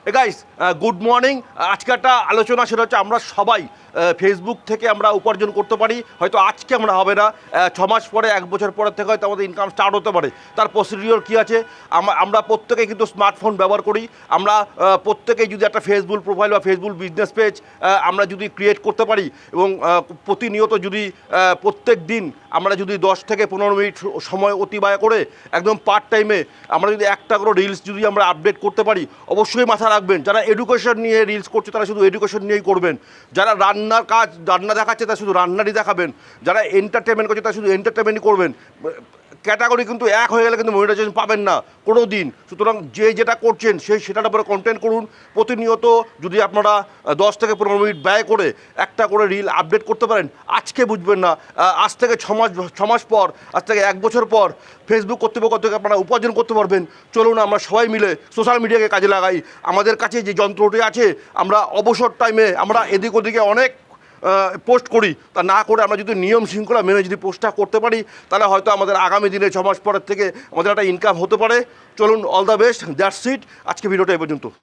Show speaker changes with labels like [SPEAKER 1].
[SPEAKER 1] Guys good morning. আজকে একটা আলোচনা সেটা হচ্ছে আমরা সবাই ফেসবুক থেকে আমরা উপার্জন করতে পারি, হয়তো আজকে আমরা হবে না, 6 মাস পরে 1 বছর পরের থেকে হয়তো আমাদের ইনকাম স্টার্ট হতে পারে। তার প্রসিডিওর কী আছে? আমরা প্রত্যেকেই কিন্তু স্মার্টফোন ব্যবহার করি। আমরা প্রত্যেকেই যদি একটা ফেসবুক প্রোফাইল বা ফেসবুক বিজনেস পেজ আমরা যদি ক্রিয়েট করতে পারি এবং প্রতিনিয়ত যদি প্রত্যেক দিন আমরা যদি 10 থেকে 15 মিনিট সময় অতিবাহিত করে একদম পার্ট টাইমে আমরা যদি একটা করে রিলস যদি আমরা আপডেট করতে পারি, অবশ্যই মাথা রাখবেন যারা এডুকেশন নিয়ে রিলস করছে তারা শুধু এডুকেশন নিয়েই করবেন, যারা রান্নার কাজ রান্না দেখাচ্ছে তারা শুধু রান্নারই দেখাবেন, যারা এন্টারটেনমেন্ট করছে তারা শুধু এন্টারটেনমেন্টই করবেন। ক্যাটাগরি কিন্তু এক হয়ে গেলে কিন্তু মনিটাইজেশন পাবেন না কোনো দিন। সুতরাং যে যেটা করছেন সেটার উপরে কন্টেন্ট করুন। প্রতিনিয়ত যদি আপনারা 10 থেকে 15 মিনিট ব্যয় করে একটা করে রিল আপডেট করতে পারেন, আজকে বুঝবেন না, আজ থেকে 6 মাস পর, আজ থেকে 1 বছর পর ফেসবুক কর্তৃপক্ষ থেকে আপনারা উপার্জন করতে পারবেন। চলুন আমরা সবাই মিলে সোশ্যাল মিডিয়াকে কাজে লাগাই। আমাদের কাছে যে যন্ত্রটি আছে, আমরা অবসর টাইমে আমরা এদিক ওদিকে অনেক পোস্ট করি, তা না করে আমরা যদি নিয়ম শৃঙ্খলা মেনে যদি পোস্টটা করতে পারি, তাহলে হয়তো আমাদের আগামী দিনে 6 মাস পরের থেকে আমাদের একটা ইনকাম হতে পারে। চলুন, all the best, that's it. আজকে ভিডিওটা এই পর্যন্ত।